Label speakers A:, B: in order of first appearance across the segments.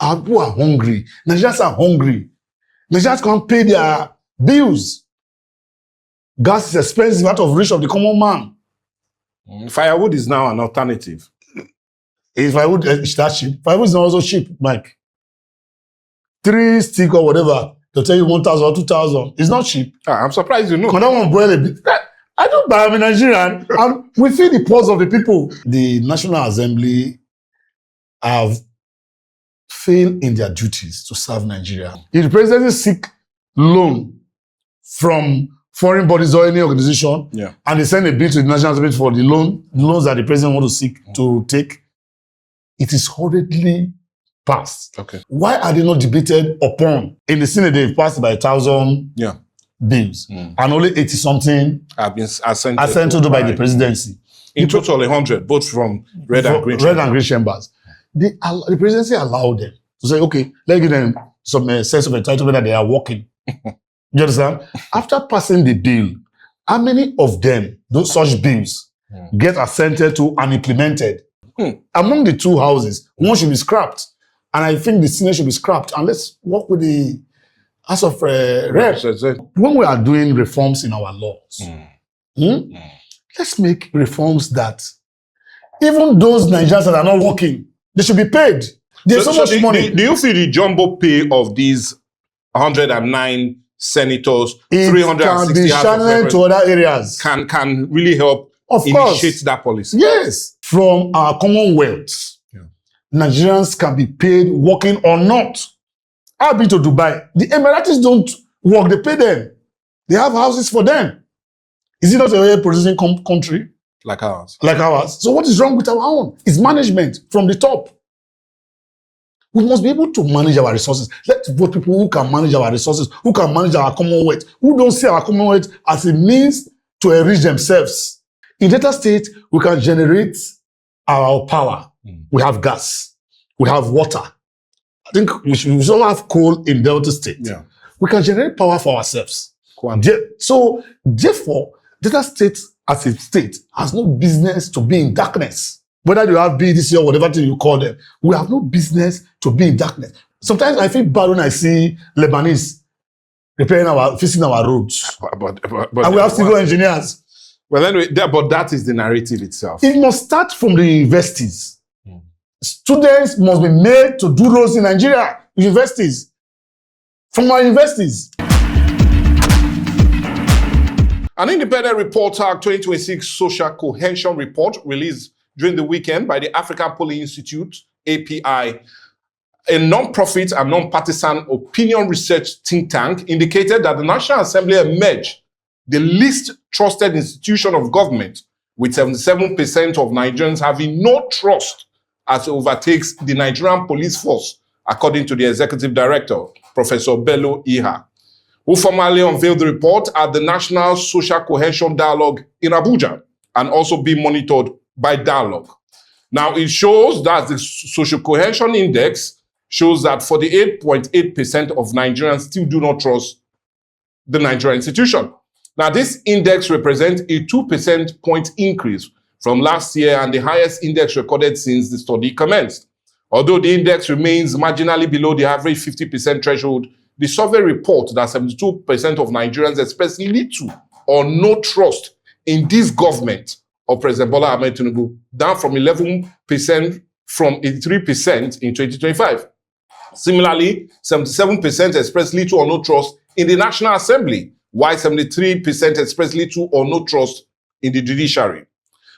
A: Our people are hungry. Nigerians are hungry. Nigerians can't pay their bills. Gas is expensive, out of reach of the common man.
B: Firewood is now an alternative.
A: Is firewood that cheap? Firewood is not also cheap, Mike. 3 stick or whatever, they'll tell you 1,000 or 2,000. It's not cheap.
B: I'm surprised you know.
A: Can that one boil a bit? I don't buy, I'm a Nigerian. And we feel the pulse of the people. The National Assembly have failed in their duties to serve Nigeria. If the president seek loan from foreign bodies or any organization, and they send a bill to the National Assembly for the loans that the president wants to seek to take, it is hurriedly passed.
B: Okay.
A: Why are they not debated upon? In the Senate, they've passed by 1,000 bills, and only 80-something
B: have been assented
A: to by the presidency.
B: In total, 100, both from red and green
A: chambers. The presidency allowed them to say, okay, let's give them some sense of entitlement that they are working. You understand? After passing the bill, how many of them, those such bills, get assented to and implemented? Among the two houses, one should be scrapped. And I think the Senate should be scrapped. And let's work with the House of Reps. When we are doing reforms in our laws, let's make reforms that even those Nigerians that are not working, they should be paid. There's so much money.
B: Do you feel the jumbo pay of these 109 senators, 360
A: can be channeled to other areas?
B: Can really help initiate that policy?
A: Yes. From our Commonwealth, Nigerians can be paid working or not. I've been to Dubai. The Emiratis don't work, they pay them. They have houses for them. Is it not a very producing country?
B: Like ours.
A: Like ours. So what is wrong with our own? It's management from the top. We must be able to manage our resources. Let's vote people who can manage our resources, who can manage our Commonwealth, who don't see our Commonwealth as a means to enrich themselves. In Delta State, we can generate our power. We have gas. We have water. I think we should also have coal in Delta State. We can generate power for ourselves. So, therefore, Delta State as a state has no business to be in darkness. Whether you have BDC or whatever thing you call them, we have no business to be in darkness. Sometimes I feel bad when I see Lebanese fixing our roads. And we have civil engineers.
B: Well, anyway, but that is the narrative itself.
A: It must start from the universities. Students must be made to do roads in Nigeria, universities. From our universities.
B: An independent reporter 2026 Social Cohesion Report released during the weekend by the African Polling Institute, API, a non-profit and non-partisan opinion research think tank, indicated that the National Assembly emerged the least trusted institution of government, with 77% of Nigerians having no trust as it overtakes the Nigerian police force, according to the executive director, Professor Bello Iha, who formally unveiled the report at the National Social Cohesion Dialogue in Abuja, and also being monitored by Dialogue. Now, it shows that the Social Cohesion Index shows that 48.8% of Nigerians still do not trust the Nigerian institution. Now, this index represents a 2% point increase from last year and the highest index recorded since the study commenced. Although the index remains marginally below the average 50% threshold, the survey reports that 72% of Nigerians express little or no trust in this government of President Bola Ahmed Tinubu, down from 11% from 83% in 2025. Similarly, 77% express little or no trust in the National Assembly, while 73% express little or no trust in the judiciary.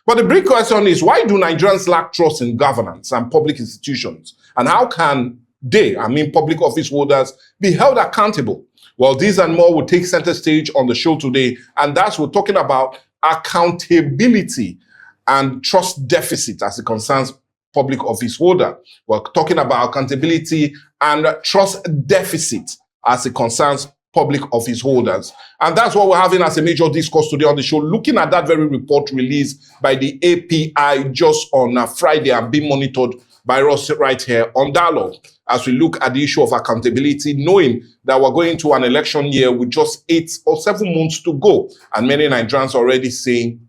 B: But the big question is, why do Nigerians lack trust in governance and public institutions? And how can they, public office holders, be held accountable? Well, these and more will take center stage on the show today. And that's we're talking about accountability and trust deficit as it concerns public office holder. We're talking about accountability and trust deficit as it concerns public office holders. And that's what we're having as a major discourse today on the show, looking at that very report released by the API just on Friday and being monitored by us right here on Dialogue, as we look at the issue of accountability, knowing that we're going to an election year with just 8 or 7 months to go. And many Nigerians are already saying,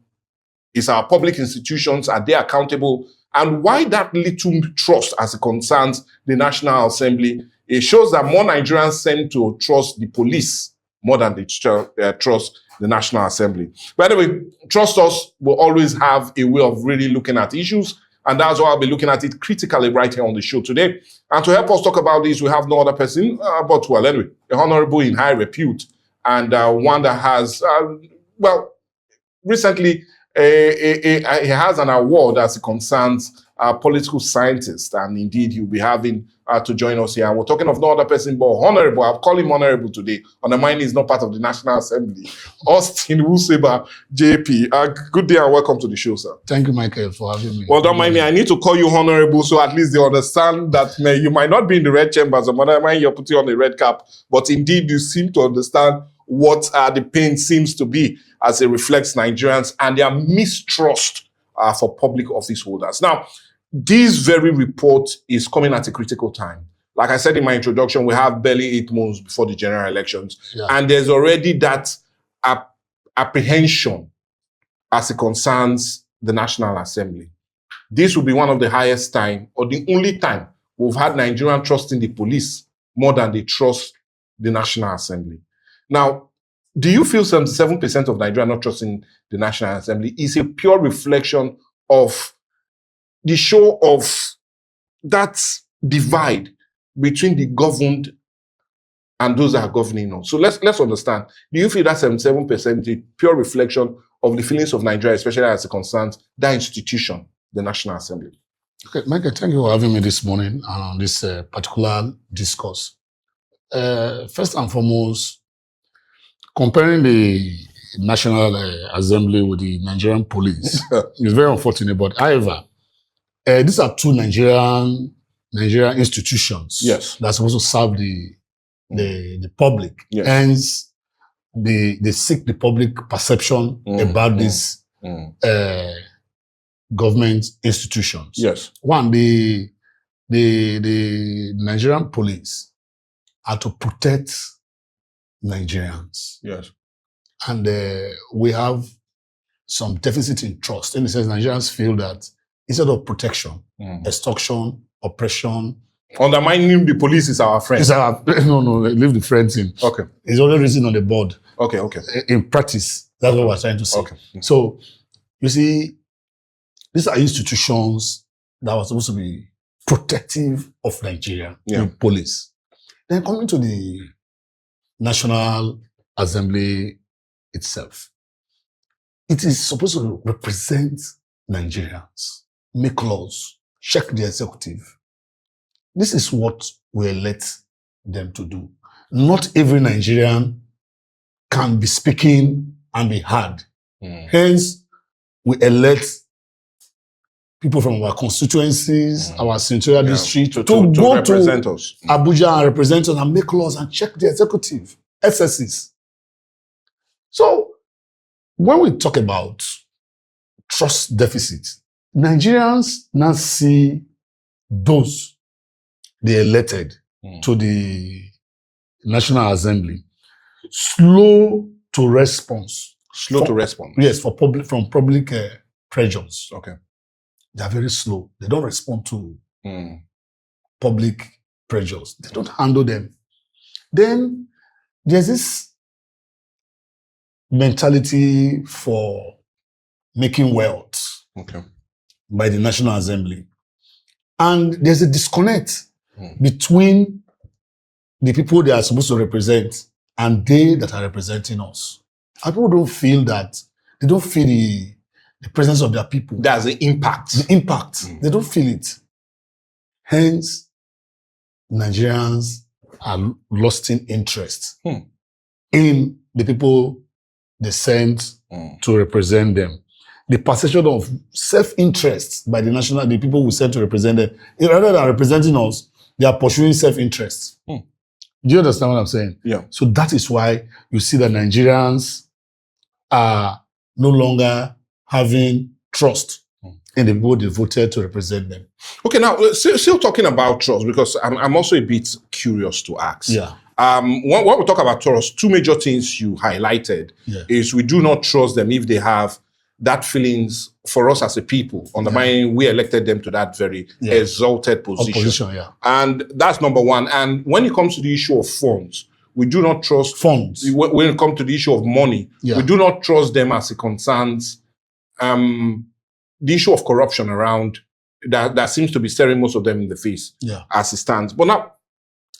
B: is our public institutions, are they accountable? And why that little trust as it concerns the National Assembly? It shows that more Nigerians tend to trust the police more than they trust the National Assembly. By the way, trust us will always have a way of really looking at issues, and that's why I'll be looking at it critically right here on the show today. And to help us talk about this, we have no other person, but well, anyway, a honorable in high repute, and one that has, well, recently, he has an award as it concerns political scientists, and indeed he'll be having to join us here. And we're talking of no other person but Honorable. I'll call him Honorable today. On the mind is not part of the National Assembly. Austin Uwuseba JP. Good day and welcome to the show, sir.
A: Thank you, Michael, for having me.
B: Well, don't mind me. I need to call you Honorable so at least they understand that you might not be in the red chamber. Some other mind you're putting on the red cap, but indeed you seem to understand what the pain seems to be as it reflects Nigerians and their mistrust for public office holders. Now, this very report is coming at a critical time. Like I said in my introduction, we have barely 8 months before the general elections. Yeah. And there's already that apprehension as it concerns the National Assembly. This will be one of the highest time, or the only time, we've had Nigerians trusting the police more than they trust the National Assembly. Now, do you feel 77% of Nigerians not trusting the National Assembly is a pure reflection of the show of that divide between the governed and those that are governing us? So let's understand. Do you feel that 77% is a pure reflection of the feelings of Nigeria, especially as it concerns that institution, the National Assembly?
A: Okay, Michael, thank you for having me this morning on this particular discourse. First and foremost, comparing the National Assembly with the Nigerian police is very unfortunate, but however, these are two Nigerian institutions that are supposed to serve the public. Yes. Hence, they seek the public perception about these government institutions.
B: Yes.
A: One, the Nigerian police are to protect Nigerians.
B: Yes.
A: And we have some deficit in trust. In the sense, Nigerians feel that instead of protection, extortion, oppression,
B: undermining the police is our friend.
A: No, leave the friends in.
B: Okay.
A: It's already written on the board.
B: Okay.
A: In practice, that's what we're trying to say.
B: Okay.
A: So, you see, these are institutions that were supposed to be protective of Nigeria, the police. Then coming to the National Assembly itself, it is supposed to represent Nigerians, make laws, check the executive. This is what we elect them to do. Not every Nigerian can be speaking and be heard. Hence, we elect people from our constituencies, our senatorial district, to go
B: represent us.
A: Abuja and represent us and make laws and check the executive, SSs. So, when we talk about trust deficit, Nigerians now see those they elected to the National Assembly slow to response.
B: Slow to respond.
A: Yes, from public pressures.
B: Okay.
A: They are very slow. They don't respond to public pressures. They don't handle them. Then there's this mentality for making wealth by the National Assembly. And there's a disconnect between the people they are supposed to represent and they that are representing us. And people don't feel that, they don't feel the presence of their people.
B: That's the impact.
A: The impact. They don't feel it. Hence, Nigerians are losing interest in the people they sent to represent them. The perception of self-interest by the people who sent to represent them, rather than representing us, they are pursuing self-interest. Do you understand what I'm saying?
B: Yeah.
A: So that is why you see that Nigerians are no longer having trust in the people they voted to represent them.
B: Okay, now, still talking about trust, because I'm also a bit curious to ask.
A: Yeah.
B: When we talk about trust, two major things you highlighted is we do not trust them if they have that feelings for us as a people, undermining we elected them to that very exalted position. And that's number one. And when it comes to the issue of funds, we do not trust
A: funds.
B: When it comes to the issue of money, we do not trust them as it concerns the issue of corruption around that seems to be staring most of them in the face as it stands. But now,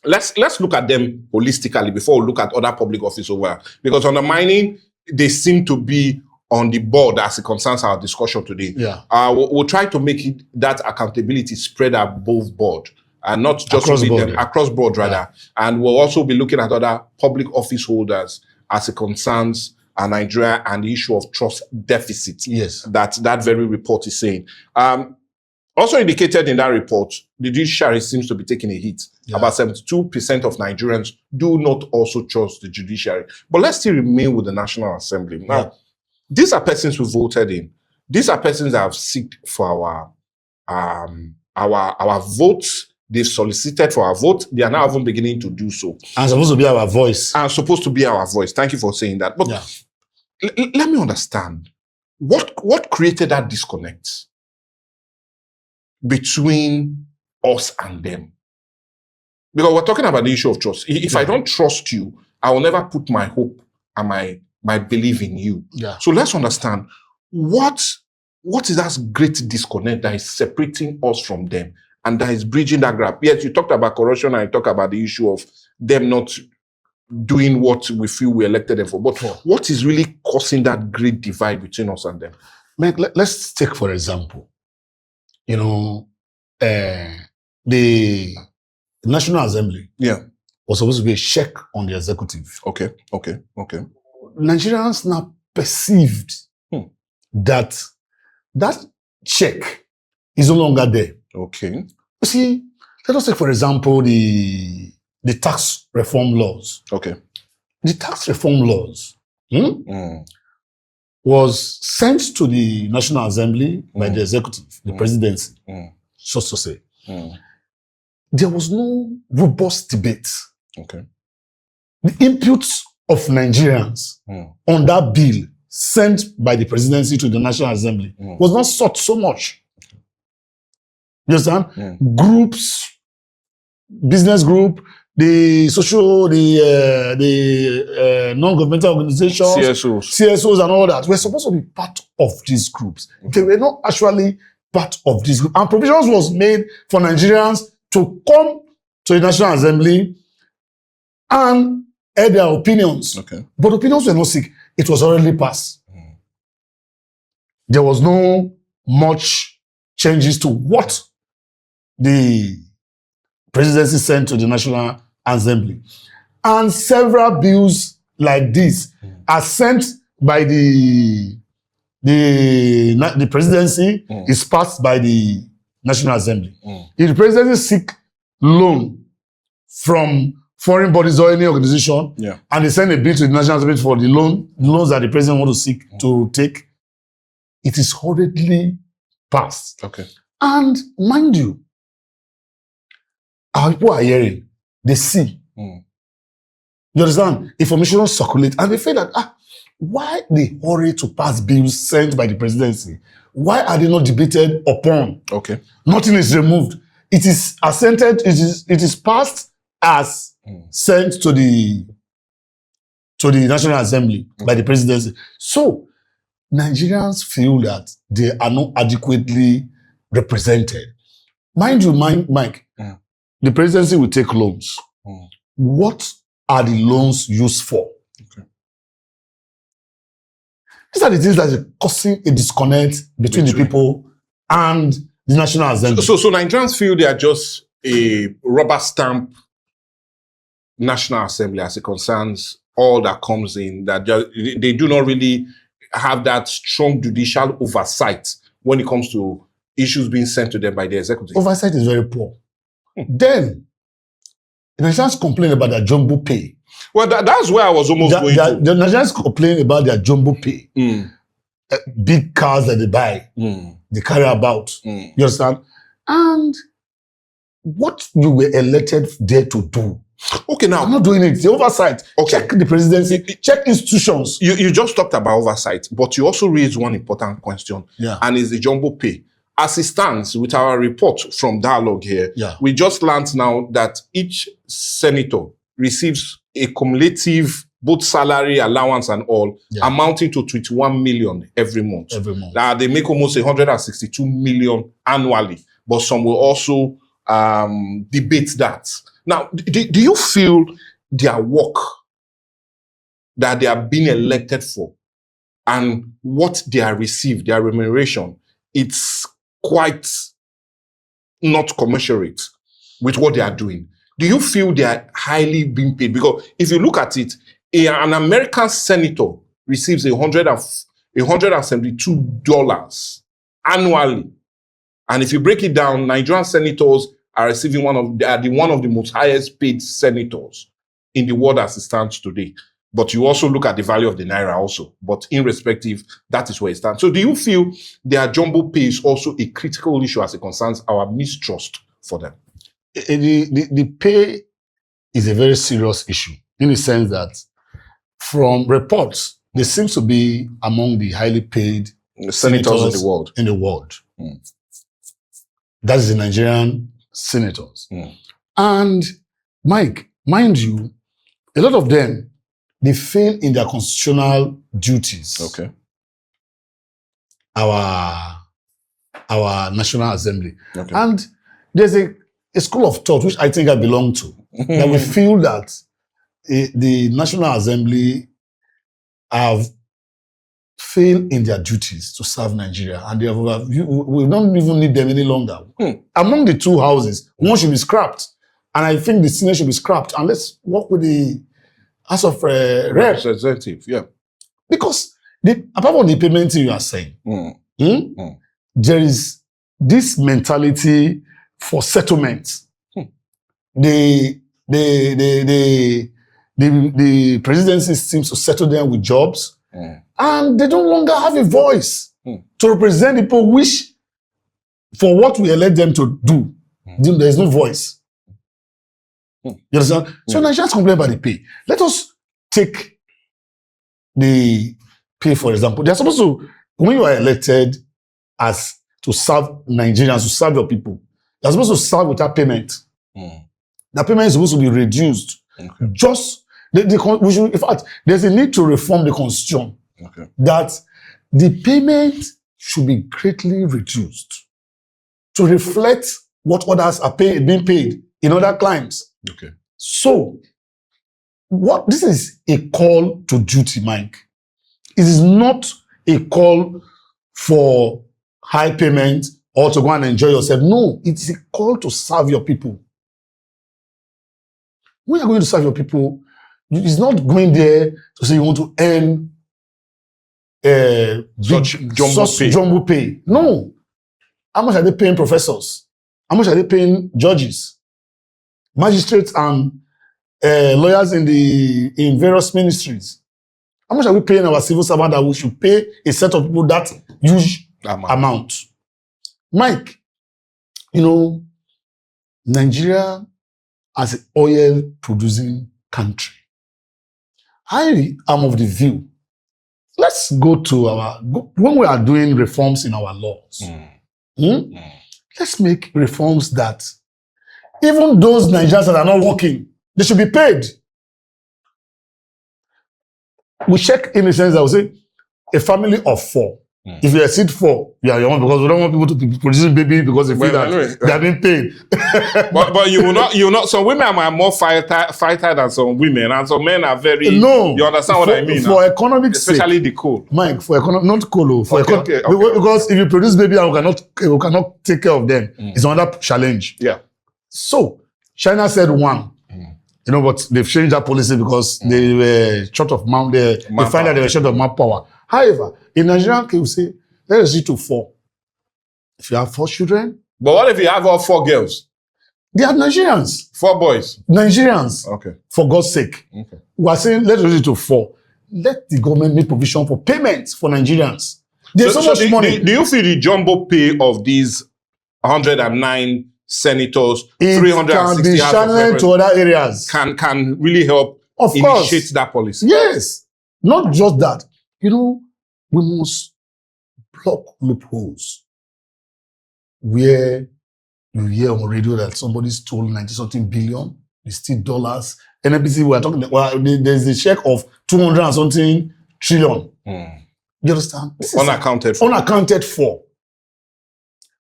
B: let's look at them holistically before we look at other public office over. Because undermining, they seem to be on the board as it concerns our discussion today. We'll try to make it that accountability spread above board and not just across board rather. And we'll also be looking at other public office holders as it concerns Nigeria and the issue of trust deficit. That very report is saying. Also indicated in that report, the judiciary seems to be taking a hit. About 72% of Nigerians do not also trust the judiciary. But let's still remain with the National Assembly. Now, these are persons who voted in. These are persons that have sought for our votes. They've solicited for our vote. They are now even beginning to do so.
A: And supposed to be our voice.
B: And supposed to be our voice. Thank you for saying that. But let me understand. What created that disconnect between us and them? Because we're talking about the issue of trust. If I don't trust you, I will never put my hope and my belief in you. So let's understand what is that great disconnect that is separating us from them and that is bridging that gap. Yes, you talked about corruption and you talked about the issue of them not doing what we feel we elected them for. But what is really causing that great divide between us and them?
A: Let's take, for example, the National Assembly was supposed to be a check on the executive.
B: Okay.
A: Nigerians now perceived that check is no longer there.
B: Okay.
A: You see, let us take, for example, the tax reform laws.
B: Okay.
A: The tax reform laws was sent to the National Assembly by the executive, the presidency, so to say. There was no robust debate.
B: Okay.
A: The inputs of Nigerians on that bill sent by the presidency to the National Assembly was not sought so much. You understand? Groups, business group, the social, the non-governmental organizations, CSOs and all that were supposed to be part of these groups. They were not actually part of this group. And provisions was made for Nigerians to come to the National Assembly and air their opinions. But opinions were not sick. It was already passed. There was no much changes to what the presidency sent to the National Assembly. And several bills like this are sent by the presidency, is passed by the National Assembly. If the presidency seek loan from foreign bodies or any organization, and they send a bill to the National Assembly for the loans that the president wants to seek to take, it is hurriedly passed. And mind you, our people are hearing, they see. You understand? Information circulate, and they feel that, why the hurry to pass bills sent by the presidency? Why are they not debated upon? Nothing is removed. It is assented, it is passed as sent to the National Assembly by the presidency. So, Nigerians feel that they are not adequately represented. Mind you, Mike, the presidency will take loans. What are the loans used for? These are the things that are causing a disconnect between the people and the National Assembly.
B: So Nigerians feel they are just a rubber stamp National Assembly as it concerns all that comes in, that they do not really have that strong judicial oversight when it comes to issues being sent to them by the executive.
A: Oversight is very poor. Then, the Nigerians complain about their jumbo pay.
B: Well, that's where I was almost going to.
A: The Nigerians complain about their jumbo pay. Big cars that they buy, they carry about. You understand? And what you were elected there to do
B: Okay, now
A: I'm not doing it. The oversight.
B: Okay.
A: Check the presidency. Check institutions.
B: you just talked about oversight, but you also raised one important question,
A: Yeah.
B: and is the jumbo pay. As it stands with our report from Dialogue here, we just learned now that each senator receives a cumulative both salary, allowance, and all, amounting to 21 million every month. Now they make almost 162 million annually, but some will also debate that. Now, do you feel their work that they are being elected for and what they are received, their remuneration, it's quite not commensurate with what they are doing? Do you feel they are highly being paid? Because if you look at it, an American senator receives $172 annually. And if you break it down, Nigerian senators are receiving one of the most highest paid senators in the world as it stands today. But you also look at the value of the naira also. But irrespective, that is where it stands. So do you feel their jumbo pay is also a critical issue as it concerns our mistrust for them?
A: The pay is a very serious issue in the sense that from reports, they seem to be among the highly paid
B: senators in the world.
A: That is the Nigerian senators. And Mike, mind you, a lot of them, they fail in their constitutional duties.
B: Okay.
A: Our National Assembly. Okay. And there's a school of thought, which I think I belong to, that we feel that the National Assembly have failed in their duties to serve Nigeria, and we don't even need them any longer. Among the two houses, one should be scrapped, and I think the Senate should be scrapped, and let's work with the House of
B: Representative,
A: because apart from the payment you are saying, there is this mentality for settlement. The presidency seems to settle them with jobs, and they no longer have a voice to represent the people, which, for what we elect them to do, there is no voice. You understand? So Nigerians complain about the pay. Let us take the pay, for example. They're supposed to, when you are elected as to serve Nigerians, to serve your people, you're supposed to serve without payment. The payment is supposed to be reduced. Just we should, in fact, there's a need to reform the constitution that the payment should be greatly reduced to reflect what others are being paid in other climes. So, this is a call to duty, Mike. It is not a call for high payment or to go and enjoy yourself. No, it's a call to serve your people. When you're going to serve your people, it's not going there to say you want to earn jumbo pay. No. How much are they paying professors? How much are they paying judges, magistrates, and lawyers in various ministries? How much are we paying our civil servant that we should pay a set of people that huge amount? Mike, Nigeria as an oil-producing country, I am of the view, let's go to when we are doing reforms in our laws, let's make reforms that even those Nigerians that are not working, they should be paid. We check in the sense that we say a family of 4. If you exceed 4, you are your own, because we don't want people to be producing baby because they feel that they are being paid.
B: but you will not. Some women are more fighter than some women, and some men are very.
A: No,
B: you understand what I mean?
A: For economic
B: especially
A: sake,
B: the coal.
A: Mike, for not coal, because if you produce baby and we cannot take care of them, it's another challenge.
B: Yeah.
A: So China said 1. But they've changed that policy because they were short of they find that they were short of manpower. However, in Nigerian case, we say, let us see to 4. If you have 4 children.
B: But what if you have all 4 girls?
A: They are Nigerians.
B: 4 boys.
A: Nigerians.
B: Okay.
A: For God's sake. Okay. We are saying, let us reduce to 4. Let the government make provision for payments for Nigerians. There's so much money.
B: Do you feel the jumbo pay of these 109 senators,
A: It
B: 360
A: can be
B: House of
A: channeled to other areas.
B: can really help
A: Of course.
B: initiate that policy.
A: Yes. Not just that. You know, we must block loopholes where you hear on radio that somebody stole 90-something billion, it's still dollars. NBC, we are talking, well, there's a check of 200 and something trillion. You understand? This is
B: Unaccounted for.
A: Unaccounted for.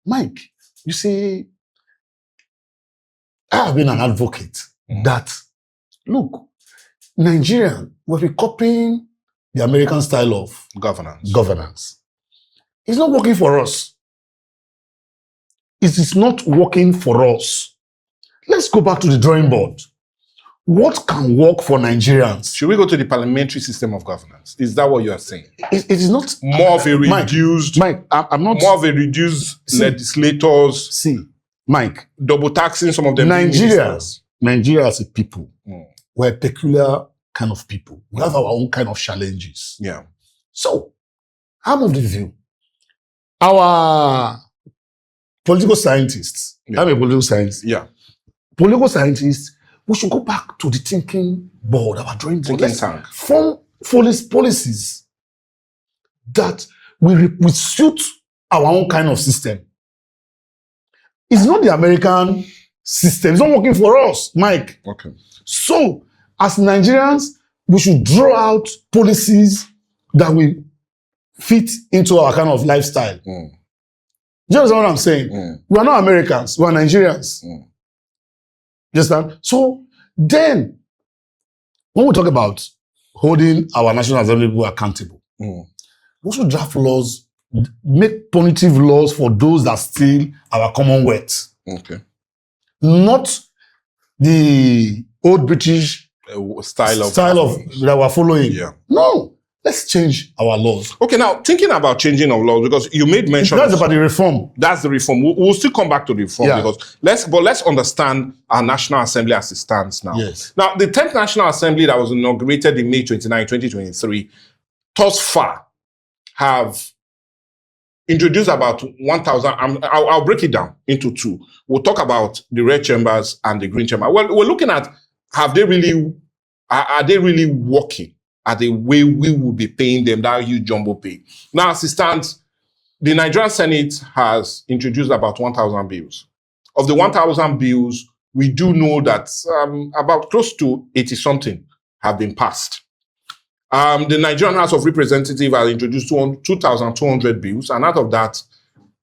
A: Mike, you see, I have been an advocate that, look, Nigerian will be copying the American style of governance. It's not working for us. It is not working for us. Let's go back to the drawing board. What can work for Nigerians?
B: Should we go to the parliamentary system of governance? Is that what you are saying?
A: It is not
B: more of a reduced.
A: Mike, I'm not
B: more of a reduced legislators.
A: See, Mike,
B: double taxing some of them.
A: Nigeria as a people, we're a peculiar kind of people. We have our own kind of challenges.
B: Yeah.
A: So, I'm of the view, our political scientists. I'm a political scientist.
B: Yeah.
A: Political scientists. We should go back to the thinking board, our drawing board.
B: Thinking tank.
A: Form policies that will suit our own kind of system. It's not the American system. It's not working for us, Mike.
B: Okay.
A: So, as Nigerians, we should draw out policies that will fit into our kind of lifestyle. Do you understand what I'm saying? We are not Americans. We are Nigerians. You understand? So then, when we talk about holding our National Assembly people accountable, we should draft laws, make punitive laws for those that steal our commonwealth.
B: Okay.
A: Not the old British
B: style of
A: that we're following.
B: Yeah.
A: No. Let's change our laws.
B: Okay, now thinking about changing of laws, because you made mention.
A: That's about the reform.
B: That's the reform. We'll still come back to the reform because let's understand our National Assembly as it stands now.
A: Yes.
B: Now, the 10th National Assembly that was inaugurated in May 29, 2023, thus far have introduced about 1,000. I'll break it down into two. We'll talk about the red chambers and the green chamber. Well, we're looking at are they really working at the way we will be paying them that huge jumbo pay. Now, as it stands, the Nigerian Senate has introduced about 1,000 bills. Of the 1,000 bills, we do know that about close to 80-something have been passed. The Nigerian House of Representatives has introduced 2,200 bills, and out of that,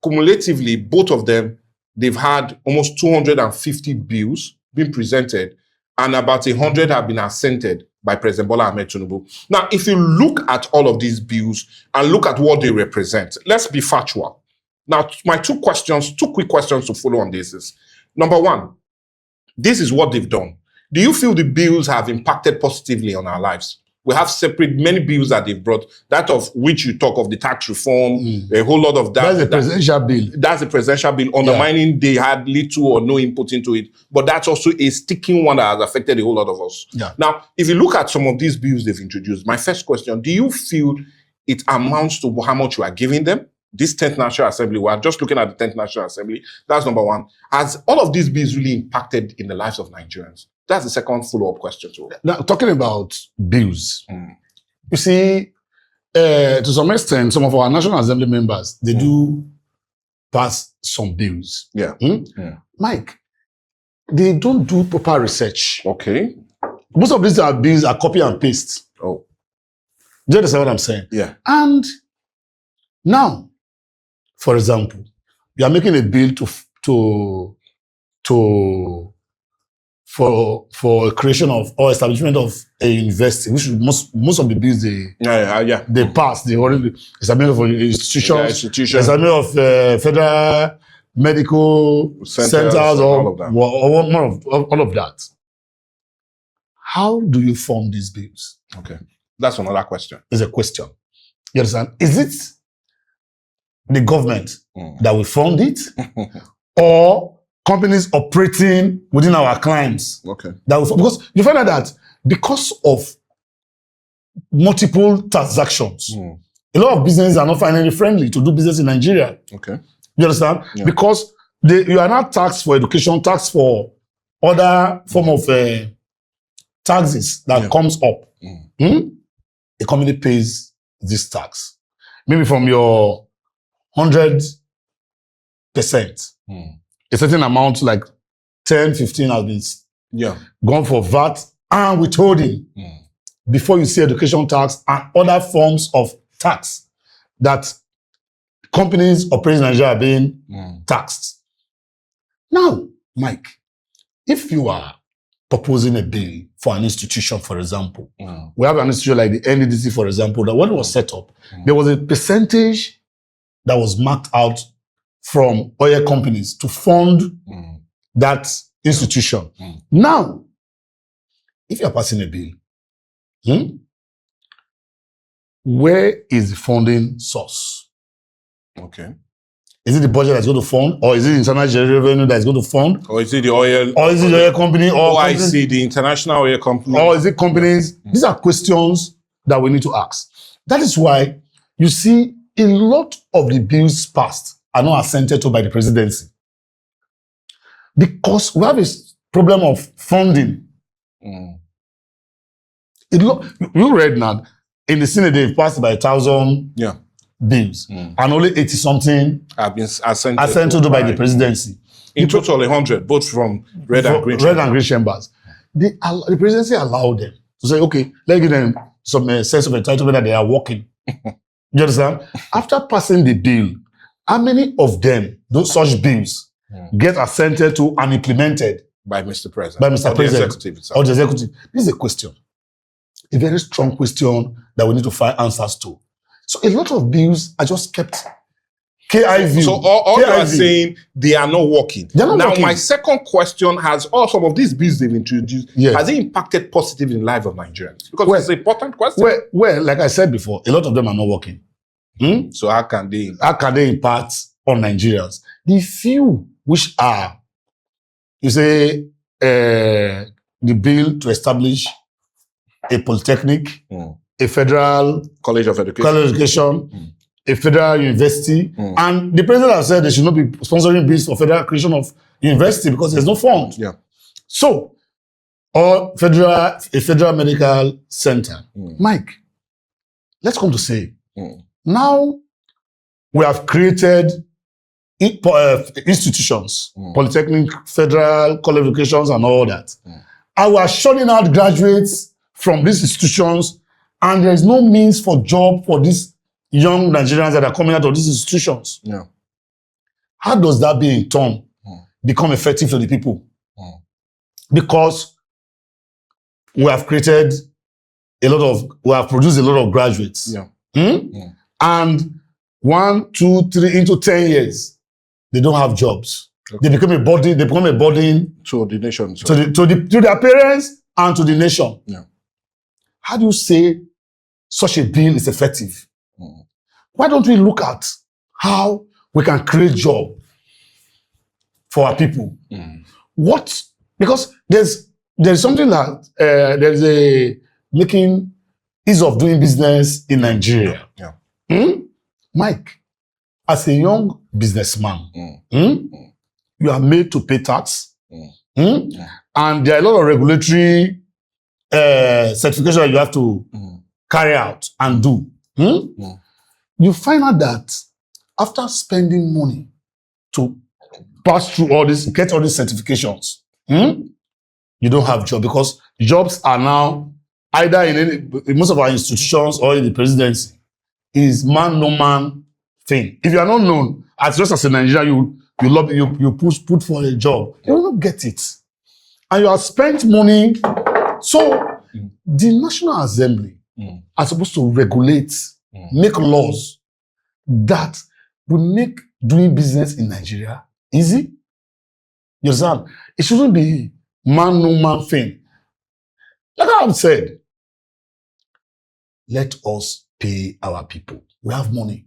B: cumulatively, both of them, they've had almost 250 bills being presented, and about 100 have been assented by President Bola Ahmed Tinubu. Now, if you look at all of these bills and look at what they represent, let's be factual. Now, my two quick questions to follow on this is, number one, this is what they've done. Do you feel the bills have impacted positively on our lives? We have many bills that they've brought, that of which you talk of the tax reform, a whole lot of that.
A: That's a presidential bill.
B: That's a presidential bill undermining, they had little or no input into it. But that's also a sticking one that has affected a whole lot of us.
A: Yeah.
B: Now, if you look at some of these bills they've introduced, my first question, do you feel it amounts to how much you are giving them? This 10th National Assembly, we are just looking at the 10th National Assembly. That's number one. Has all of these bills really impacted in the lives of Nigerians? That's the second follow-up question.
A: Now, talking about bills, you see, to some extent, some of our National Assembly members, they do pass some bills.
B: Yeah.
A: Mike, they don't do proper research.
B: Okay.
A: Most of these bills are copy and paste.
B: Oh.
A: Do you understand what I'm saying?
B: Yeah.
A: And now, for example, you are making a bill for a creation of or establishment of a university, which most of the bills they pass, they already establishment of institutions, establishment of federal medical centers or all of that. How do you form these bills?
B: Okay, that's another question.
A: It's a question. You understand? Is it the government that will fund it, or companies operating within our clients?
B: Okay.
A: Because you find out that because of multiple transactions, a lot of businesses are not financially friendly to do business in Nigeria.
B: Okay.
A: You understand?
B: Yeah.
A: Because You are not taxed for education, taxed for other form of taxes that comes up. A company pays this tax. Maybe from your 100%, a certain amount, like 10, 15 has been gone for VAT and withholding before you see education tax and other forms of tax that companies operating in Nigeria are being taxed. Now, Mike, if you are proposing a bill for an institution, for example, we have an institution like the NDDC, for example, that when it was set up, there was a percentage that was marked out from oil companies to fund that institution. Now, if you are passing a bill, where is the funding source?
B: Okay.
A: Is it the budget that's going to fund, or is it the internal revenue that's going to fund?
B: Or is it the oil?
A: Or is it the oil company? Or
B: I see the international oil company?
A: Or is it companies? These are questions that we need to ask. That is why you see a lot of the bills passed are not assented to by the presidency. Because we have a problem of funding. You read now, in the Senate, they've passed by 1,000 bills, and only 80-something
B: have been assented
A: by the presidency.
B: In total, 100, both from red and green
A: chambers. The presidency allowed them to say, okay, let's give them some sense of entitlement that they are working. You understand? After passing the bill, how many of them, those such bills, get assented to and implemented
B: by Mr. President?
A: By Mr. President.
B: Or
A: the executive. This is a question. A very strong question that we need to find answers to. So a lot of bills are just kept KIV.
B: So all you are saying, they are not working.
A: Now,
B: my second question has, some of these bills they've introduced, has it impacted positively in the life of Nigerians? Because it's an important question.
A: Well, like I said before, a lot of them are not working.
B: So how can they
A: impact on Nigerians? The few which are, you say, the bill to establish a polytechnic, a federal
B: college of education,
A: a federal university, and the president has said they should not be sponsoring bills for federal creation of university because there's no fund. So, or a federal medical center. Mike, let's come to say, now we have created institutions, polytechnic, federal college of education, and all that. And we are shutting out graduates from these institutions, and there is no means for job for these young Nigerians that are coming out of these institutions. How does that be in turn become effective for the people? Because we have produced a lot of graduates. And 1, 2, 3, into 10 years, they don't have jobs. They become a burden
B: to the nation.
A: To their parents and to the nation. How do you say such a bill is effective? Why don't we look at how we can create job for our people? Because there's something that there's a making ease of doing business in Nigeria. Mike, as a young businessman, you are made to pay tax, and there are a lot of regulatory certification that you have to carry out and do. You find out that after spending money to pass through all this, get all these certifications, you don't have job, because jobs are now either in most of our institutions or in the presidency is man no man thing. If you are not known, just as a Nigerian, you put for a job, you will not get it, and you have spent money. So the National Assembly are supposed to regulate, make laws that will make doing business in Nigeria easy. You understand? It shouldn't be man no man thing. Like I've said, let us pay our people. We have money.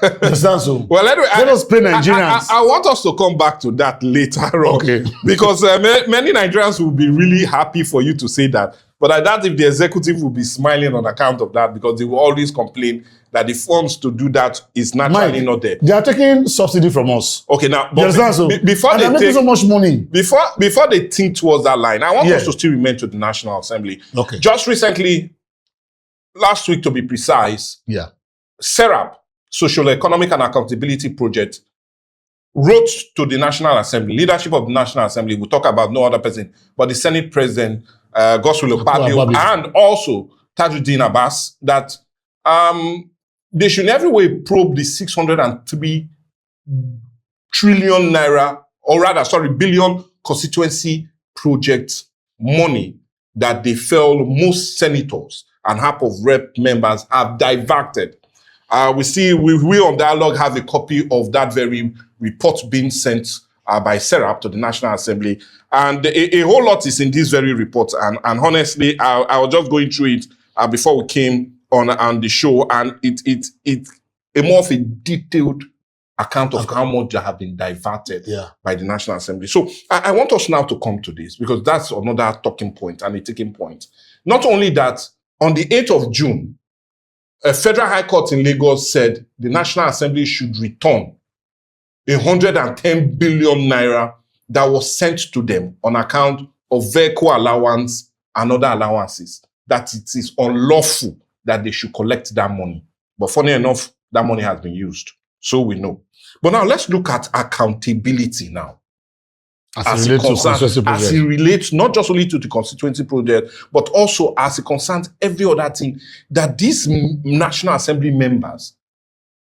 A: You understand? So
B: well, anyway,
A: let us pay Nigerians.
B: I want us to come back to that later on.
A: Okay.
B: Because many Nigerians will be really happy for you to say that. But I doubt if the executive will be smiling on account of that, because they will always complain that the funds to do that is naturally not there.
A: They are taking subsidy from us.
B: Okay, now,
A: You understand? So,
B: before
A: and
B: they
A: they're making
B: take
A: so much money.
B: before they think towards that line, I want
A: Yeah.
B: us to still remain to the National Assembly.
A: Okay.
B: Just recently, last week to be precise,
A: Yeah.
B: SERAP, Social Economic and Accountability Project, wrote to the National Assembly, leadership of the National Assembly, we'll talk about no other person, but the Senate President, Godswill Akpabio, and also Tajuddin Abbas, that they should in every way probe the 603 trillion naira, or rather, billion constituency project money that they felt most senators and half of rep members have diverted. We on Dialogue have a copy of that very report being sent by SERAP to the National Assembly. And a whole lot is in this very report. And honestly, I was just going through it before we came on the show. And it's a more of a detailed account of how much have been diverted by the National Assembly. So I want us now to come to this, because that's another talking point and a taking point. Not only that, on the 8th of June, a federal high court in Lagos said the National Assembly should return 110 billion naira that was sent to them on account of vehicle allowance and other allowances, that it is unlawful that they should collect that money. But funny enough, that money has been used. So we know. But now let's look at accountability now. As it relates not just only to the constituency project, but also as it concerns every other thing that these National Assembly members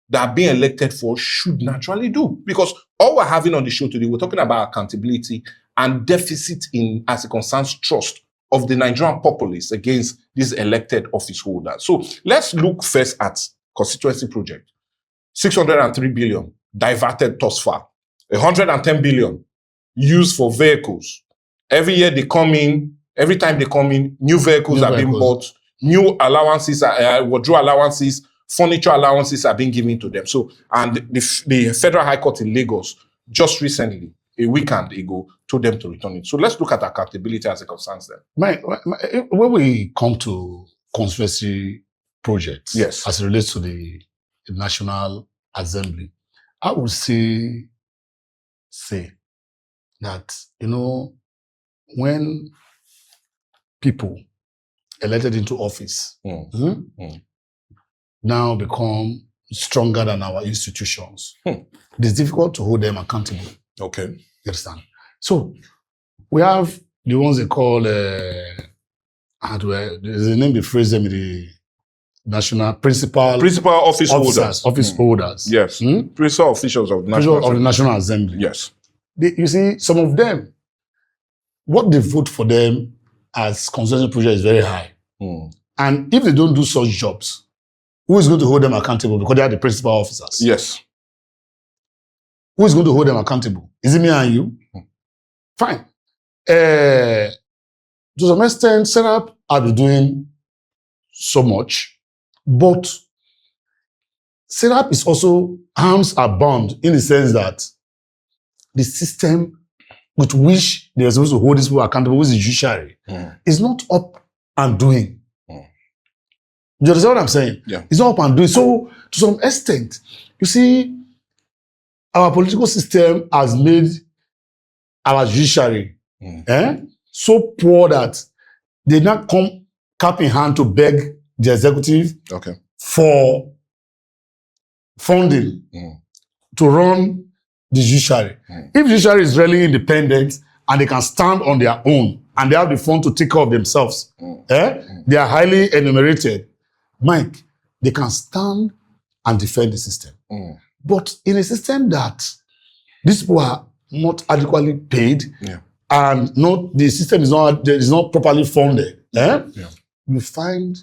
B: that are being elected for should naturally do. Because all we're having on the show today, we're talking about accountability and deficit in as it concerns trust of the Nigerian populace against these elected office holders. So let's look first at constituency project. 603 billion diverted thus far. 110 billion used for vehicles. Every year they come in, every time they come in, new vehicles are being bought, new allowances, wardrobe allowances, furniture allowances are being given to them. So, and the Federal High Court in Lagos just recently, a weekend ago, told them to return it. So let's look at accountability as it concerns them.
A: When we come to constituency projects,
B: yes,
A: as it relates to the National Assembly, I would say that, when people elected into office now become stronger than our institutions, it's difficult to hold them accountable.
B: Okay.
A: You understand? So we have the ones they call, there's a name they phrase them in the national principal office holders.
B: Yes. Principal officials of
A: the National Assembly.
B: Yes.
A: You see, some of them, what they vote for them as constituency project is very high. And if they don't do such jobs, who is going to hold them accountable? Because they are the principal officers.
B: Yes.
A: Who is going to hold them accountable? Is it me and you? Fine. To some extent, SERAP have been doing so much, but SERAP is also arms are bound in the sense that the system with which they are supposed to hold these people accountable, which is the judiciary, is not up and doing. Do you understand what I'm saying?
B: Yeah.
A: It's not up and doing. So, to some extent, you see, our political system has made our judiciary so poor that they not come cap in hand to beg the executive for funding to run the judiciary. If the judiciary is really independent and they can stand on their own and they have the fund to take care of themselves, they are highly enumerated, Mike, they can stand and defend the system. But in a system that these people are not adequately paid and the system is not properly funded, you find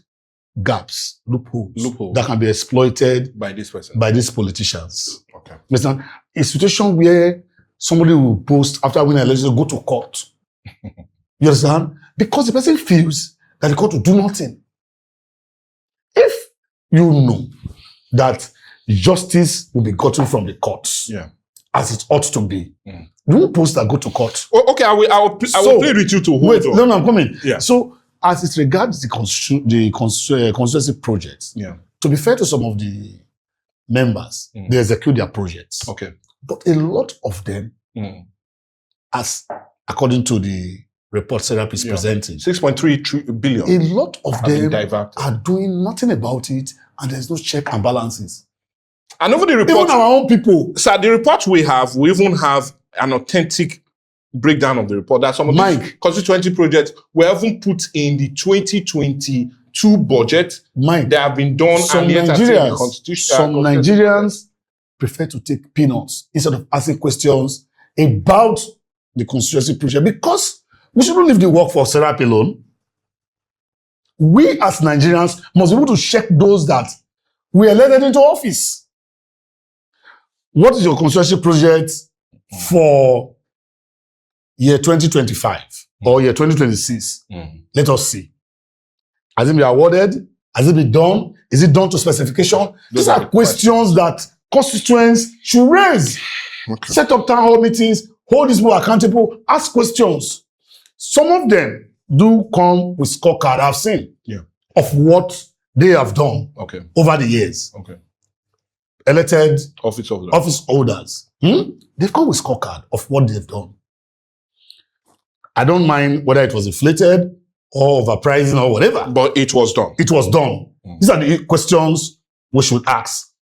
A: gaps, loopholes that can be exploited
B: by this person,
A: by these politicians.
B: Okay.
A: Listen, a situation where somebody will post after winning an election, go to court. You understand? Because the person feels that the court will do nothing. If you know that justice will be gotten from the courts, as it ought to be, you won't post that go to court.
B: Okay, I will plead with you to hold on.
A: No, I'm coming.
B: Yeah.
A: So, as it regards the constituency projects, to be fair to some of the members, they execute their projects.
B: Okay.
A: But a lot of them, as according to the report Serap is presenting,
B: 6.3 billion.
A: a lot of them
B: diverted.
A: are doing nothing about it, and there's no check and balances.
B: And over the report,
A: even our own people.
B: So the report we even have an authentic breakdown of the report that some of these constituency projects were even put in the 2022 budget. They have been done.
A: Some Nigerians prefer to take peanuts instead of asking questions about the constituency project, because we shouldn't leave the work for Serap alone. We as Nigerians must be able to check those that we elected into office. What is your constituency project for year 2025 or year 2026? Let us see. Has it been awarded? Has it been done? Is it done to specification? These are questions that constituents should raise. Okay. Set up town hall meetings, hold these people accountable, ask questions. Some of them do come with scorecard I've seen of what they have done over the years. Elected office holders. They've come with scorecard of what they've done. I don't mind whether it was inflated or overpricing or whatever.
B: But it was done.
A: It was done. These are the questions we should ask.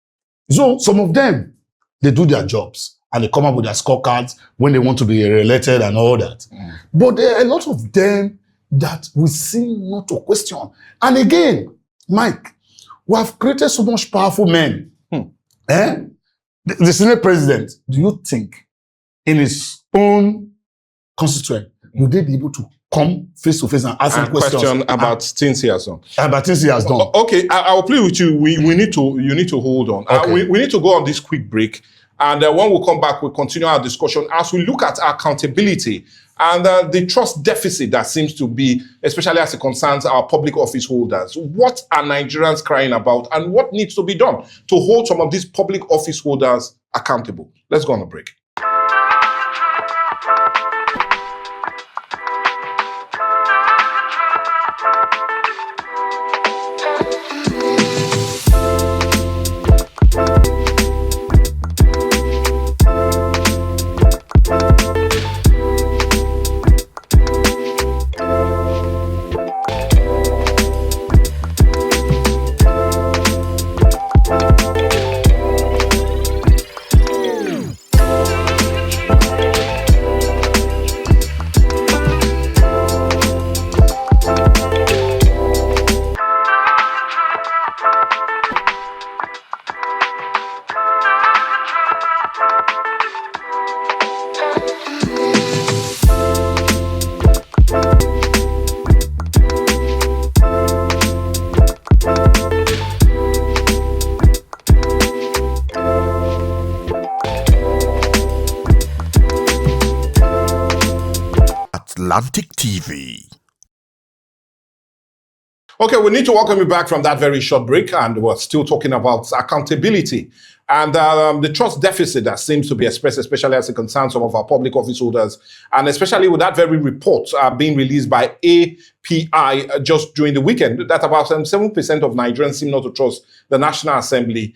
A: So some of them, they do their jobs and they come up with their scorecards when they want to be re-elected and all that. But there are a lot of them that we seem not to question. And again, Mike, we have created so much powerful men. The Senate president, do you think in his own constituent, would they be able to come face to face and ask him questions
B: about things he has done?
A: About things he has done.
B: Okay, I'll play with you. You need to hold on.
A: Okay.
B: We need to go on this quick break. And when we come back, we'll continue our discussion as we look at accountability and the trust deficit that seems to be, especially as it concerns our public office holders. What are Nigerians crying about and what needs to be done to hold some of these public office holders accountable? Let's go on a break.
C: Atlantic TV.
B: Okay, we need to welcome you back from that very short break, and we're still talking about accountability and the trust deficit that seems to be expressed, especially as it concerns some of our public office holders, and especially with that very report being released by API just during the weekend, that about 7% of Nigerians seem not to trust the National Assembly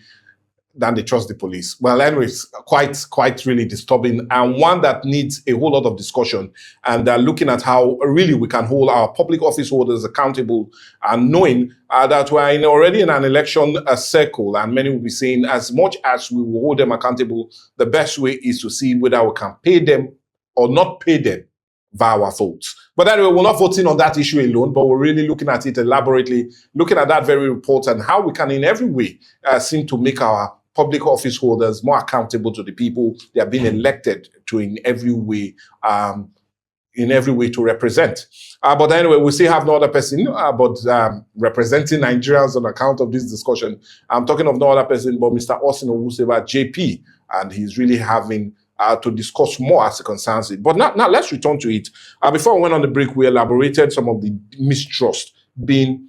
B: than they trust the police. Well, anyways, quite really disturbing, and one that needs a whole lot of discussion, and looking at how really we can hold our public office holders accountable, and knowing that we're already in an election circle, and many will be saying as much as we will hold them accountable, the best way is to see whether we can pay them or not pay them via our votes. But anyway, we're not voting on that issue alone, but we're really looking at it elaborately, looking at that very report and how we can in every way seem to make our public office holders more accountable to the people they are being elected to in every way to represent. But anyway, we still have no other person but representing Nigerians on account of this discussion. I'm talking of no other person but Mr. Uwuseba JP, and he's really having to discuss more as it concerns it. But now let's return to it. Before we went on the break, we elaborated some of the mistrust being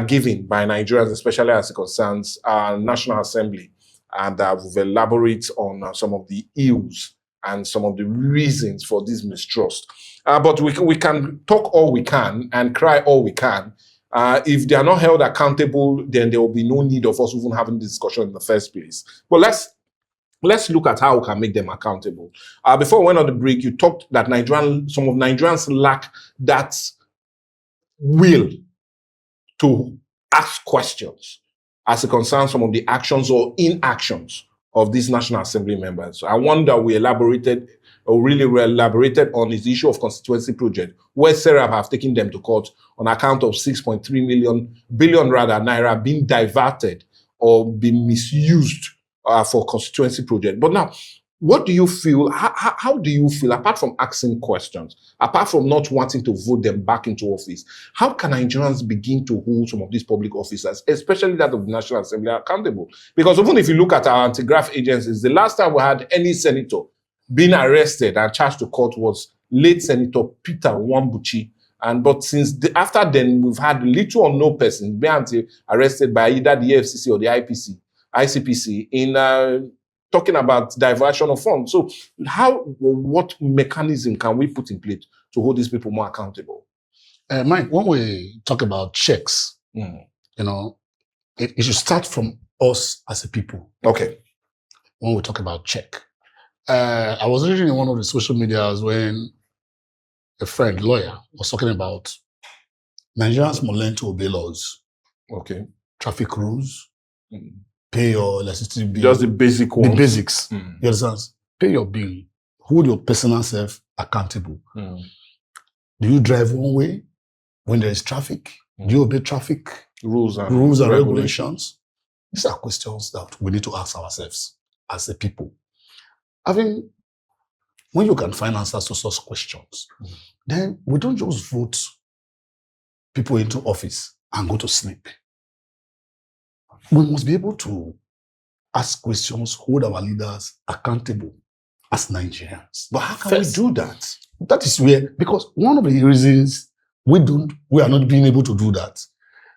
B: given by Nigerians, especially as it concerns National Assembly. And we've elaborated on some of the ills and some of the reasons for this mistrust. But we can talk all we can and cry all we can. If they are not held accountable, then there will be no need of us even having this discussion in the first place. But let's look at how we can make them accountable. Before we went on the break, you talked that some of Nigerians lack that will to ask questions as it concerns some of the actions or inactions of these National Assembly members. I wonder we elaborated on this issue of constituency project, where Serap have taken them to court on account of 6.3 billion naira being diverted or being misused for constituency project. But now, what do you feel? How do you feel, apart from asking questions, apart from not wanting to vote them back into office, how can Nigerians begin to hold some of these public officers, especially that of the National Assembly, accountable? Because even if you look at our anti-graft agencies, the last time we had any senator being arrested and charged to court was late Senator Peter Wambuchi. But after then, we've had little or no person being arrested by either the FCC or the ICPC in talking about diversion of funds. So what mechanism can we put in place to hold these people more accountable?
A: Mike, when we talk about checks, it should start from us as a people.
B: Okay.
A: When we talk about check. I was reading in one of the social medias when a friend, lawyer, was talking about Nigerians must learn to obey laws.
B: Okay.
A: Traffic rules, pay your electricity bill.
B: Just the basic ones.
A: The basics. You understand? Pay your bill. Hold your personal self accountable. Do you drive one way when there is traffic? Do you obey traffic
B: rules and
A: regulations? These are questions that we need to ask ourselves as a people. When you can find answers to such questions, then we don't just vote people into office and go to sleep. We must be able to ask questions, hold our leaders accountable as Nigerians.
B: But how can we do that?
A: That is where, because one of the reasons we are not being able to do that,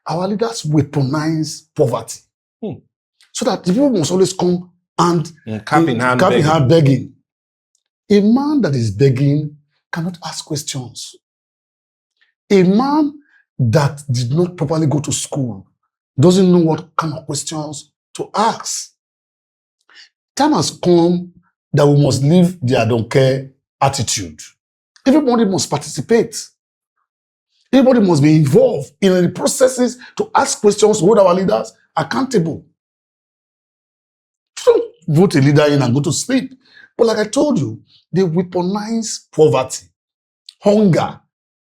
A: our leaders weaponize poverty. So that the people must always come and
B: cap in hand
A: begging. A man that is begging cannot ask questions. A man that did not properly go to school doesn't know what kind of questions to ask. Time has come that we must leave the I don't care attitude. Everybody must participate. Everybody must be involved in the processes to ask questions, hold our leaders accountable. Don't vote a leader in and go to sleep. But like I told you, they weaponize poverty, hunger.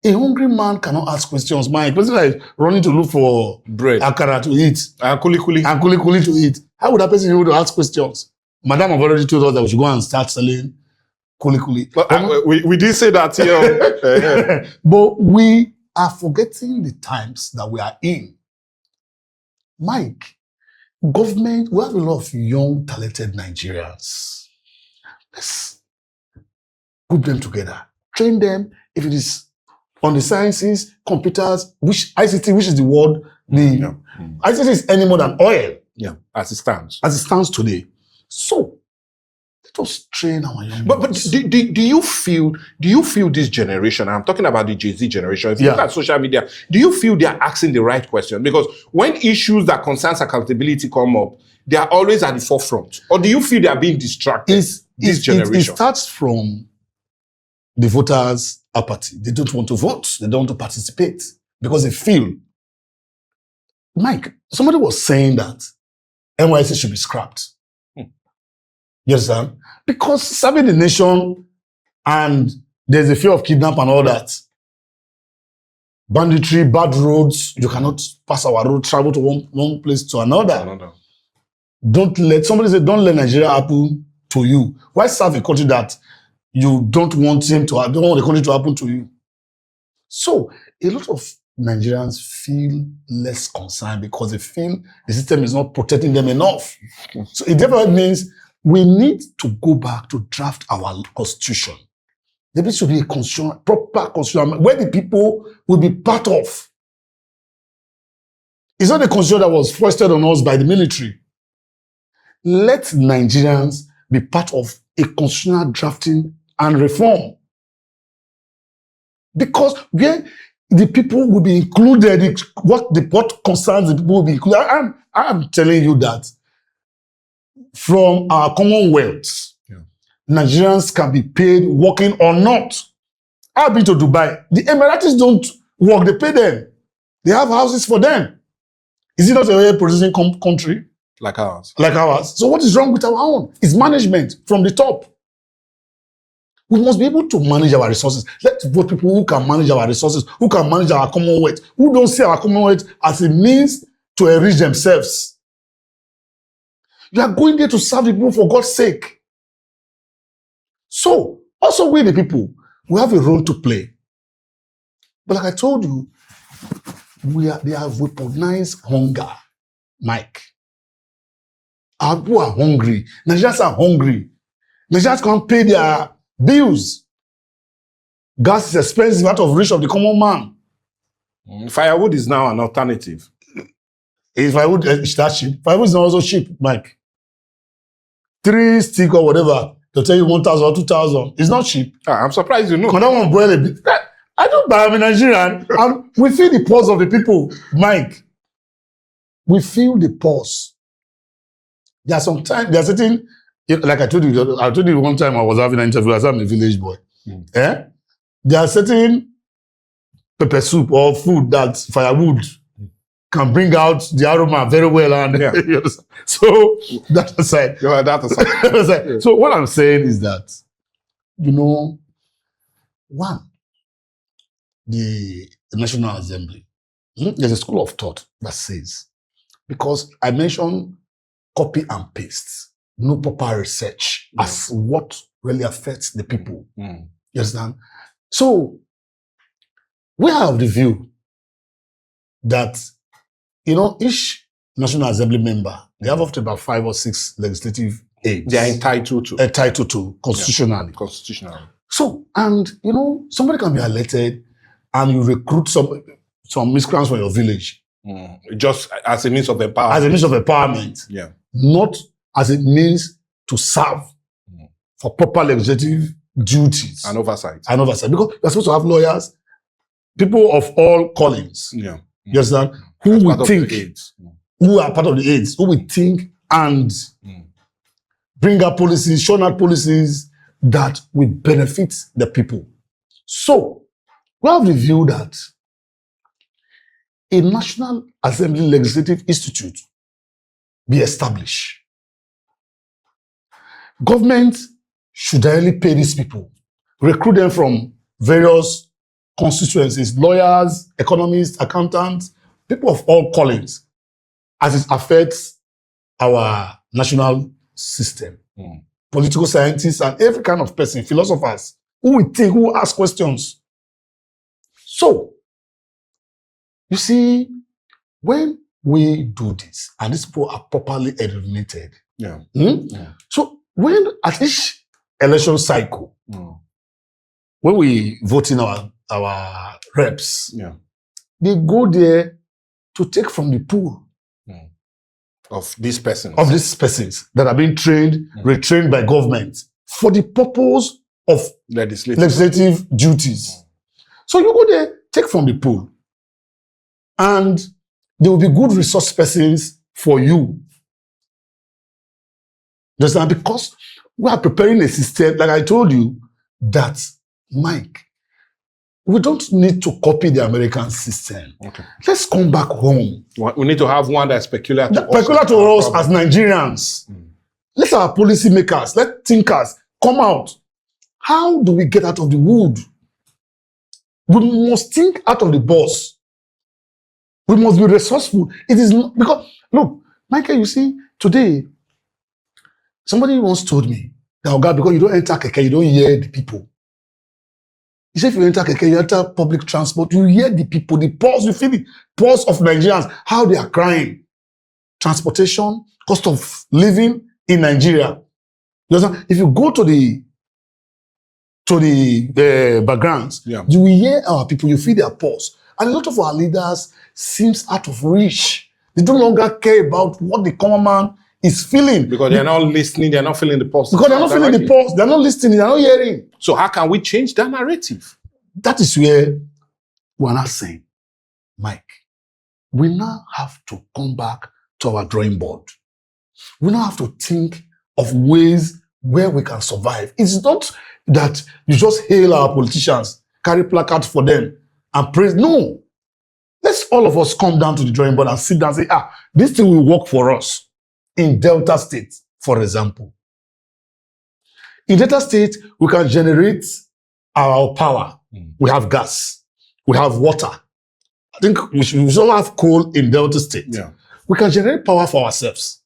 A: A hungry man cannot ask questions. My person is running to look for
B: bread,
A: akara to eat,
B: and kuli
A: to eat. How would that person be able to ask questions? Madam have already told us that we should go and start selling kuli.
B: But we did say that here.
A: But we are forgetting the times that we are in. Mike, government, we have a lot of young, talented Nigerians. Let's put them together. Train them. If it is on the sciences, computers, ICT, which is the word, ICT is any more than oil.
B: Yeah, as it stands.
A: As it stands today. So, let us train our young
B: But do you feel this generation, I'm talking about the Jay-Z generation, if you look at social media, do you feel they are asking the right question? Because when issues that concerns accountability come up, they are always at the forefront. Or do you feel they are being distracted? This generation.
A: It starts from the voters' apathy. They don't want to vote. They don't want to participate because they feel. Mike, somebody was saying that NYC should be scrapped. You understand? Because serving the nation and there's a fear of kidnap and all that. Banditry, bad roads, you cannot pass our road, travel to one place to another. Somebody said, don't let Nigeria happen to you. Why serve a country that you don't want the country to happen to you? So, a lot of Nigerians feel less concerned because they feel the system is not protecting them enough. So, it definitely means we need to go back to draft our constitution. There needs to be a proper constitution where the people will be part of. It's not a constitution that was foisted on us by the military. Let Nigerians be part of a constitutional drafting and reform. Because the people will be included. What concerns the people will be included. I'm telling you that from our commonwealth, Nigerians can be paid working or not. I've been to Dubai. The Emiratis don't work, they pay them. They have houses for them. Is it not a very producing country?
B: Like ours.
A: Like ours. So what is wrong with our own? It's management from the top. We must be able to manage our resources. Let's vote people who can manage our resources, who can manage our commonwealth, who don't see our commonwealth as a means to enrich themselves. You are going there to serve the people for God's sake. So, also we the people, we have a role to play. But like I told you, they have weaponized hunger, Mike. Our people are hungry. Nigerians are hungry. Nigerians can't pay their bills. Gas is expensive, out of reach of the common man.
B: Firewood is now an alternative.
A: Is firewood that cheap? Firewood is not also cheap, Mike. 3 stick or whatever, they'll tell you 1,000 or 2,000. It's not cheap.
B: I'm surprised you know.
A: Can that one boil a bit? I don't buy, I'm a Nigerian. And we feel the pulse of the people, Mike. We feel the pulse. There are certain, like I told you one time I was having an interview as I'm a village boy. There are certain pepper soup or food that firewood can bring out the aroma very well. And so that aside.
B: That aside.
A: So what I'm saying is that, one, the National Assembly, there's a school of thought that says, because I mentioned copy and paste, no proper research as what really affects the people. You understand? So we have the view that, each National Assembly member, they have up to about 5 or 6 legislative aids.
B: They are entitled to
A: constitutionally.
B: Constitutionally.
A: So, and, somebody can be elected and you recruit some miscreants from your village.
B: Just as a means of empowerment.
A: As a means of empowerment.
B: Yeah.
A: Not as a means to serve for proper legislative duties.
B: And oversight.
A: Because we're supposed to have lawyers, people of all callings.
B: Yeah.
A: You understand? Who will think, who are part of the aids, who will think and bring up policies, show out policies that will benefit the people. So, we have reviewed that a National Assembly Legislative Institute be established. Government should directly pay these people, recruit them from various constituencies, lawyers, economists, accountants, people of all callings, as it affects our national system. Political scientists and every kind of person, philosophers, who will think, who will ask questions. So, you see, when we do this, and these people are properly educated, so when at each election cycle, when we vote in our reps, they go there to take from the pool
B: of these persons.
A: Of these persons that are being trained, retrained by government for the purpose of legislative duties. So you go there, take from the pool, and there will be good resource persons for you. Because we are preparing a system, like I told you, that, Mike, we don't need to copy the American system. Let's come back home.
B: We need to have one that's peculiar to us.
A: Peculiar to us as Nigerians. Let our policy makers, let thinkers come out. How do we get out of the wood? We must think out of the box. We must be resourceful. It is not, because, look, Michael, you see, today, somebody once told me that, God, because you don't enter keke, you don't hear the people. He said, if you enter keke, you enter public transport, you hear the people, the pulse, you feel the pulse of Nigerians, how they are crying. Transportation, cost of living in Nigeria. You understand? If you go to the backgrounds, you will hear our people, you feel their pulse. And a lot of our leaders seems out of reach. They no longer care about what the common man is feeling.
B: Because they're not listening, they're not feeling the pulse.
A: Because they're not feeling the pulse, they're not listening, they're not hearing.
B: So how can we change that narrative?
A: That is where we are not saying, Mike, we now have to come back to our drawing board. We now have to think of ways where we can survive. It's not that you just hail our politicians, carry placards for them, and praise. No. Let's all of us come down to the drawing board and sit down and say, this thing will work for us. In Delta State, for example. In Delta State, we can generate our power. We have gas. We have water. I think we should also have coal in Delta State.
B: Yeah.
A: We can generate power for ourselves.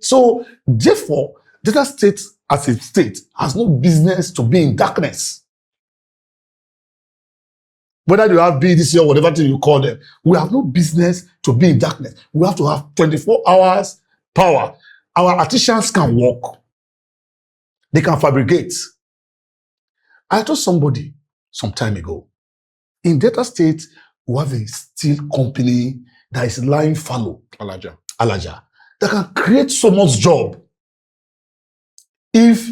A: So, therefore, Delta State as a state has no business to be in darkness. Whether you have BDC or whatever thing you call them, we have no business to be in darkness. We have to have 24 hours power. Our artisans can work. They can fabricate. I told somebody some time ago, in Delta State, we have a steel company that is lying fallow. Alaja. That can create so much job if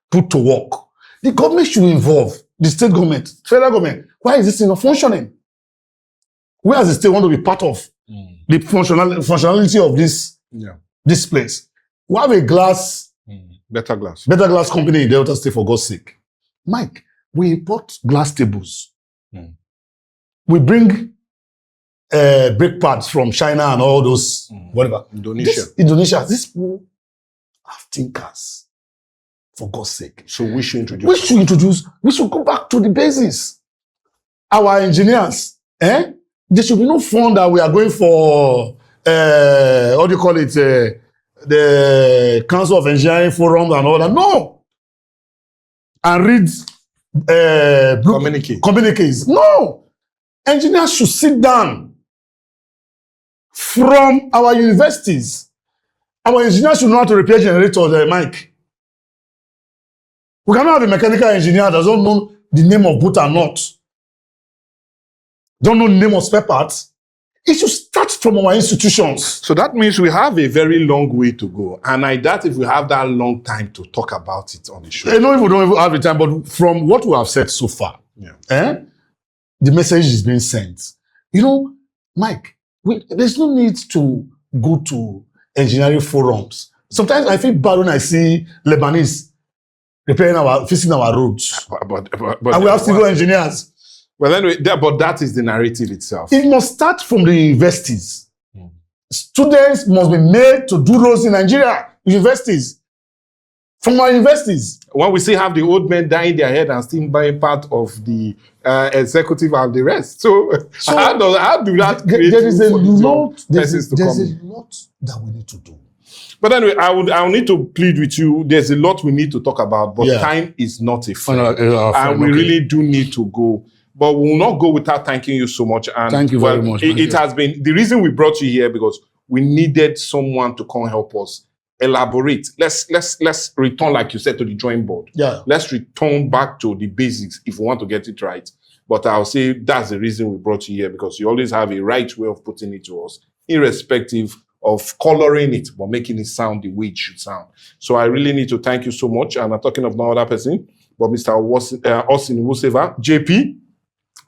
A: put to work. The government should involve the state government, federal government. Why is this thing not functioning? We as a state want to be part of the functionality of this place. We have a better glass company in Delta State, for God's sake. Mike, we import glass tables. We bring brake pads from China and all those, whatever. Indonesia. These people have thinkers, for God's sake.
B: So we should introduce.
A: We should go back to the basis. Our engineers, there should be no fund that we are going for, what do you call it, the Council of Engineering Forum and all that. No! And read communiques. No! Engineers should sit down from our universities. Our engineers should know how to repair generators, Mike. We cannot have a mechanical engineer that doesn't know the name of boot and nut. Don't know the name of spare parts. It should start from our institutions.
B: So that means we have a very long way to go. And I doubt if we have that long time to talk about it on the show.
A: I know if we don't even have the time, but from what we have said so far, the message is being sent. You know, Mike, there's no need to go to engineering forums. Sometimes I feel bad when I see Lebanese fixing our roads. But and we have civil engineers.
B: Well, anyway, but that is the narrative itself.
A: It must start from the universities. Students must be made to do roads in Nigeria, universities. From our universities.
B: When we still have the old men dying their head and still buying part of the executive and the rest. So how do that create
A: there is a lot that we need to do.
B: But anyway, I will need to plead with you. There's a lot we need to talk about, but time is not a friend. And we really do need to go. But we will not go without thanking you so much. And
A: thank you very much.
B: It has been the reason we brought you here, because we needed someone to come help us elaborate. Let's return, like you said, to the drawing board.
A: Yeah.
B: Let's return back to the basics if we want to get it right. But I'll say that's the reason we brought you here, because you always have a right way of putting it to us, irrespective of coloring it, but making it sound the way it should sound. So I really need to thank you so much. And I'm talking of no other person, but Mr. Uwuseba JP,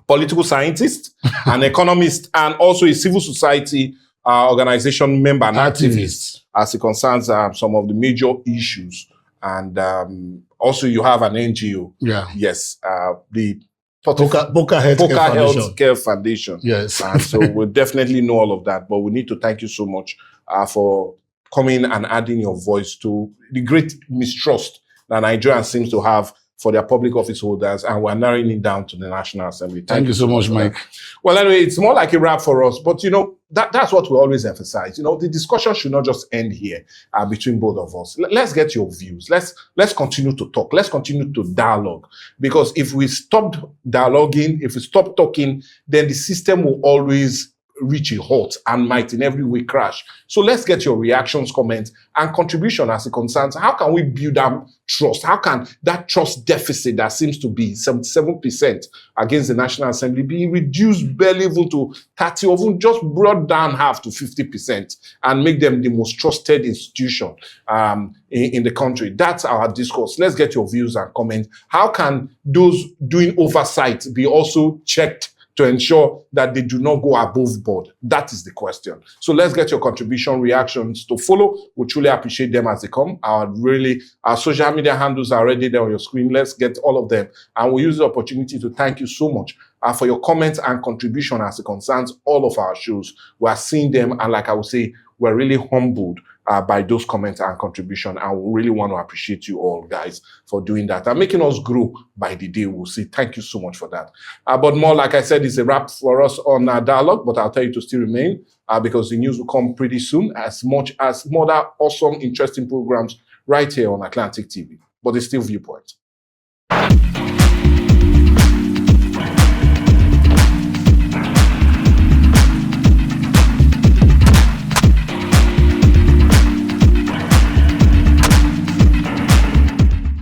B: political scientist, an economist, and also a civil society organization member and activist as it concerns some of the major issues. And also you have an NGO.
A: Yeah.
B: Yes. The
A: Boca Health
B: Care Foundation.
A: Yes.
B: And so we'll definitely know all of that. But we need to thank you so much for coming and adding your voice to the great mistrust that Nigerians seem to have for their public office holders, and we're narrowing it down to the National Assembly.
A: Thank you so much, Mike.
B: Well, anyway, it's more like a wrap for us, but you know, that's what we always emphasize. You know, the discussion should not just end here between both of us. Let's get your views. Let's continue to talk. Let's continue to dialogue, because if we stop dialoguing, if we stop talking, then the system will always reach a halt and might in every way crash. So let's get your reactions, comments, and contribution as it concerns. How can we build up trust? How can that trust deficit that seems to be 77% against the National Assembly be reduced barely even to 30, or even just brought down half to 50% and make them the most trusted institution in the country? That's our discourse. Let's get your views and comments. How can those doing oversight be also checked to ensure that they do not go above board? That is the question. So let's get your contribution reactions to follow. We truly appreciate them as they come. Our social media handles are already there on your screen. Let's get all of them. And we'll use the opportunity to thank you so much for your comments and contribution as it concerns all of our shows. We are seeing them, and like I would say, we're really humbled by those comments and contribution, and we really want to appreciate you all, guys, for doing that and making us grow by the day. We'll say thank you so much for that. But more, like I said, it's a wrap for us on Dialogue, but I'll tell you to still remain because the news will come pretty soon, as much as more awesome, interesting programs right here on Atlantic TV. But it's still Viewpoint.